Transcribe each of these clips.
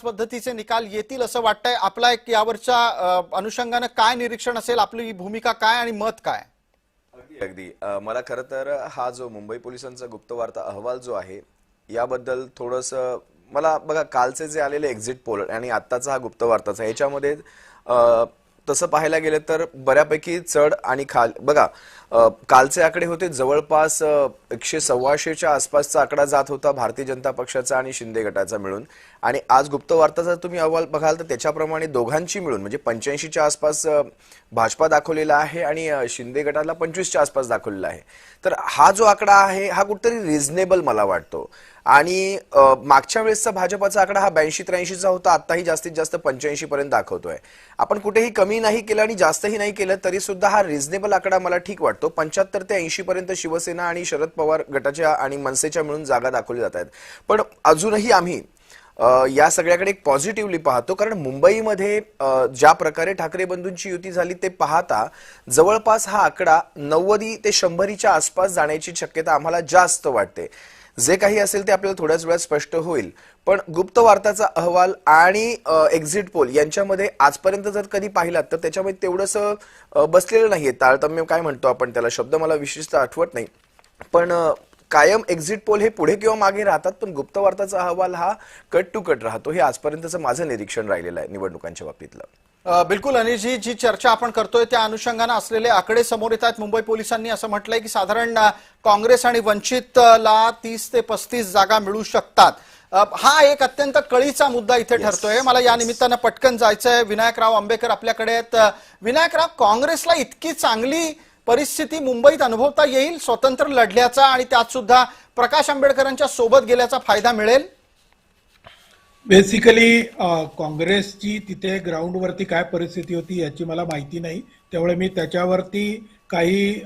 पद्धतीचे निकाल येतील असं वाटतंय? आपला एक यावरच्या अनुषंगाने काय निरीक्षण असेल, आपली भूमिका काय आणि मत काय? अगदी मला खरं तर हा जो मुंबई पोलिसांचा गुप्तवार्ता अहवाल जो आहे याबद्दल थोडंसं मला बघा कालचे जे आलेले एक्झिट पोल आणि आत्ताचा हा गुप्तवार्ताचा याच्यामध्ये तसं पाहायला गेलं तर बऱ्यापैकी चढ आणि खाल बघा कालचे आकडे होते जवळपास 100-125च्या आसपासचा आकडा जात होता भारतीय जनता पक्षाचा आणि शिंदे गटाचा मिळून आणि आज गुप्तवार्ताचा तुम्ही अहवाल बघाल तर त्याच्याप्रमाणे दोघांची मिळून म्हणजे 85च्या आसपास भाजपा दाखवलेला आहे आणि शिंदे गटाला 25च्या आसपास दाखवलेला आहे। तर हा जो आकडा आहे हा कुठेतरी रिझनेबल मला वाटतो आणि मागच्या वेळेसचा भाजपाचा आकडा हा 82-83चा होता, आताही जास्तीत जास्त 85 पर्यंत दाखवतोय। आपण कुठेही कमी नाही केलं आणि जास्तही नाही केलं तरी सुद्धा हा रिझनेबल आकडा मला ठीक वाटतो। 75 ते 80 पर्यंत शिवसेना आणि शरद पवार गटाच्या आणि मनसेच्या मिळून जागा दाखवली जात आहेत, पण अजूनही आम्ही या सगळ्याकडे एक पॉझिटिव्हली पाहतो कारण मुंबईमध्ये ज्या प्रकारे ठाकरे बंधूंची युती झाली ते पाहता जवळपास हा आकडा 90 ते 100च्या आसपास जाण्याची शक्यता आम्हाला जास्त वाटते। जे काही असेल ते आपल्याला थोड्याच वेळात स्पष्ट होईल, पण गुप्तवार्ताचा अहवाल आणि एक्झिट पोल यांच्यामध्ये आजपर्यंत जर कधी पाहिलात तर त्याच्यामध्ये तेवढंसं बसलेलं नाहीये तारतम्य काय म्हणतो आपण त्याला, शब्द मला विशेषतः आठवत नाही, पण कायम एक्झिट पोल हे पुढे किंवा मागे राहतात पण गुप्तवार्ताचा अहवाल हा कट टू कट राहतो। हे आजपर्यंतचं माझं निरीक्षण राहिलेलं आहे निवडणुकांच्या बाबतीतलं। बिलकुल अनिलजी, जी चर्चा आपण करतोय त्या अनुषंगाने असलेले आकडे समोर येत आहेत। मुंबई पोलिसांनी असं म्हटलंय की साधारण काँग्रेस आणि वंचितला 30 ते 35 जागा मिळू शकतात। हा एक अत्यंत कळीचा मुद्दा इथे ठरतोय। मला या निमित्तानं पटकन जायचंय, विनायकराव आंबेकर आपल्याकडे आहेत। विनायकराव, काँग्रेसला इतकी चांगली परिस्थिती मुंबईत अनुभवता येईल स्वतंत्र लढल्याचा आणि त्यात सुद्धा प्रकाश आंबेडकरांच्या सोबत गेल्याचा फायदा मिळेल? बेसिकली काँग्रेसची तिथे ग्राउंडवरती काय परिस्थिती होती याची मला माहिती नाही, त्यामुळे मी त्याच्यावरती काही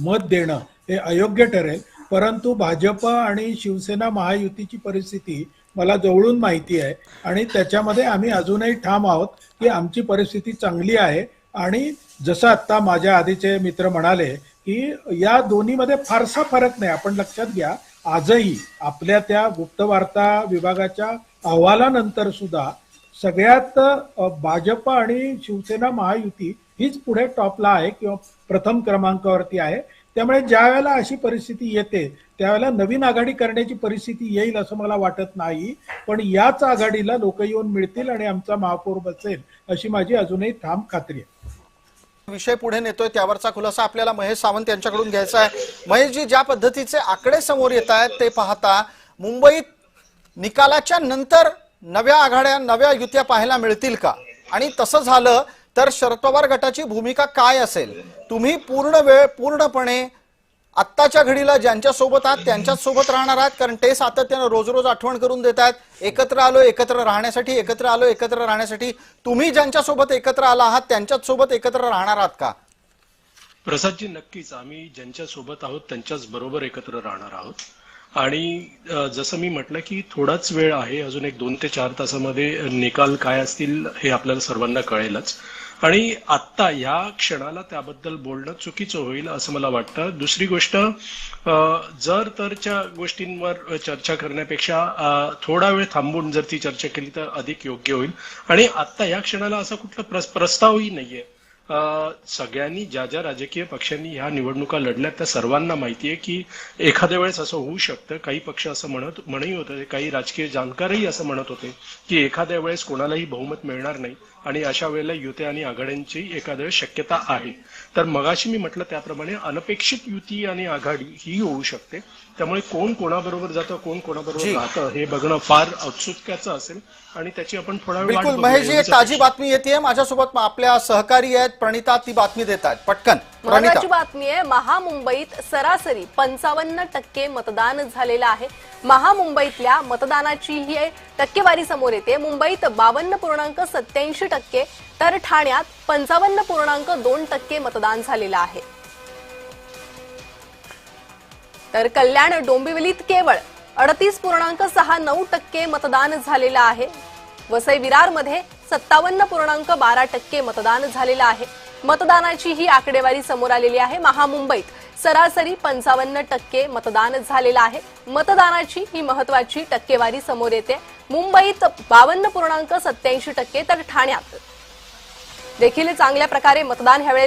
मत देणं हे अयोग्य ठरेल। परंतु भाजप आणि शिवसेना महायुतीची परिस्थिती मला जवळून माहिती आहे आणि त्याच्यामध्ये आम्ही अजूनही ठाम आहोत की आमची परिस्थिती चांगली आहे। आणि जसं आता माझ्या आधीचे मित्र म्हणाले की या दोन्हीमध्ये फारसा फरक नाही। आपण लक्षात घ्या, आजही आपल्या त्या गुप्तवार्ता विभागाच्या अहवालानंतर सुद्धा सगळ्यात भाजप आणि शिवसेना महायुती हीच पुढे टॉपला आहे किंवा प्रथम क्रमांकावरती आहे। त्यामुळे ज्या वेळेला अशी परिस्थिती येते त्यावेळेला नवीन आघाडी करण्याची परिस्थिती येईल असं मला वाटत नाही, पण याच आघाडीला लोक येऊन मिळतील आणि आमचा महापौर बसेल अशी माझी अजूनही ठाम खात्री आहे। विषय पुढे नेतोय त्यावरचा खुलासा आपल्याला महेश सावंत यांच्याकडून घ्यायचा आहे। महेशजी, ज्या पद्धतीचे आकडे समोर येत आहेत ते पाहता मुंबईत निकालाच्या नंतर नव्या आघाड्या नव्या युत्या पाहायला मिळतील का? आणि तसं झालं तर शरद पवार गटाची भूमिका काय असेल? तुम्ही पूर्णपणे आत्ताच्या घडीला ज्यांच्या सोबत आहात त्यांच्याच सोबत राहणार आहात, कारण ते सातत्यानं रोज रोज आठवण करून देत आहेत एकत्र आलो एकत्र राहण्यासाठी, एकत्र आलो एकत्र राहण्यासाठी। तुम्ही ज्यांच्या सोबत एकत्र आला आहात त्यांच्याच सोबत एकत्र राहणार आहात का? प्रसादजी, नक्कीच आम्ही ज्यांच्या सोबत आहोत त्यांच्याच बरोबर एकत्र राहणार आहोत। आणि जसं मी म्हटलं की थोडाच वेळ आहे, अजून एक 2 ते 4 तासामध्ये निकाल काय असतील हे आपल्याला सर्वांना कळेलच आणि आत्ता या क्षणाला त्याबद्दल बोलणं चुकीचं होईल असं मला वाटतं। दुसरी गोष्ट, जर तरच्या गोष्टींवर चर्चा करण्यापेक्षा थोडा वेळ थांबून जर ती चर्चा केली तर अधिक योग्य होईल। आणि आत्ता या क्षणाला असा कुठला प्रस्तावही नाहीये। सगळ्यांनी ज्या ज्या राजकीय पक्षांनी ह्या निवडणुका लढल्या त्या सर्वांना माहितीये की एखाद्या वेळेस असं होऊ शकतं। काही पक्ष असं म्हणही होते, काही राजकीय जाणकारही असं म्हणत होते की एखाद्या वेळेस कोणालाही बहुमत मिळणार नाही आणि अशा वेळेला युत्या आणि आघाड्यांची एखाद्या वेळेस शक्यता आहे। तर मगाशी मी म्हटलं त्याप्रमाणे अनपेक्षित युती आणि आघाडी ही होऊ शकते। त्यामुळे कोण कोणाबरोबर जातं कोण कोणाबरोबर राहतं हे बघणं फार औत्सुक्याचं असेल आणि त्याची आपण थोडा वेळ बिलकुल महेशजी, एक ताजी बातमी येते माझ्यासोबत आपल्या सहकारी आहेत प्रणिता, ती बातमी देत आहेत पटकन। महत्त्वाची बातमी आहे, महामुंबईत सरासरी 55% मतदान झालेलं आहे। महामुंबईतल्या मतदानाची ही टक्केवारी समोर येते। मुंबईत 52.87% तर ठाण्यात 55.2% मतदान झालेलं आहे। तर कल्याण डोंबिवलीत केवळ 38.69% मतदान झालेलं आहे। वसई विरारमध्ये 57.12% मतदान झालेलं आहे। मतदानाची ही आकडेवारी समोर आलेली आहे। महामुंबईत सरासरी 55% मतदान झालेलं आहे। मतदानाची ही महत्त्वाची टक्केवारी समोर येते। मुंबईत 52.87% तर ठाण्यात देखील चांगल्या प्रकारे मतदान ह्यावेळी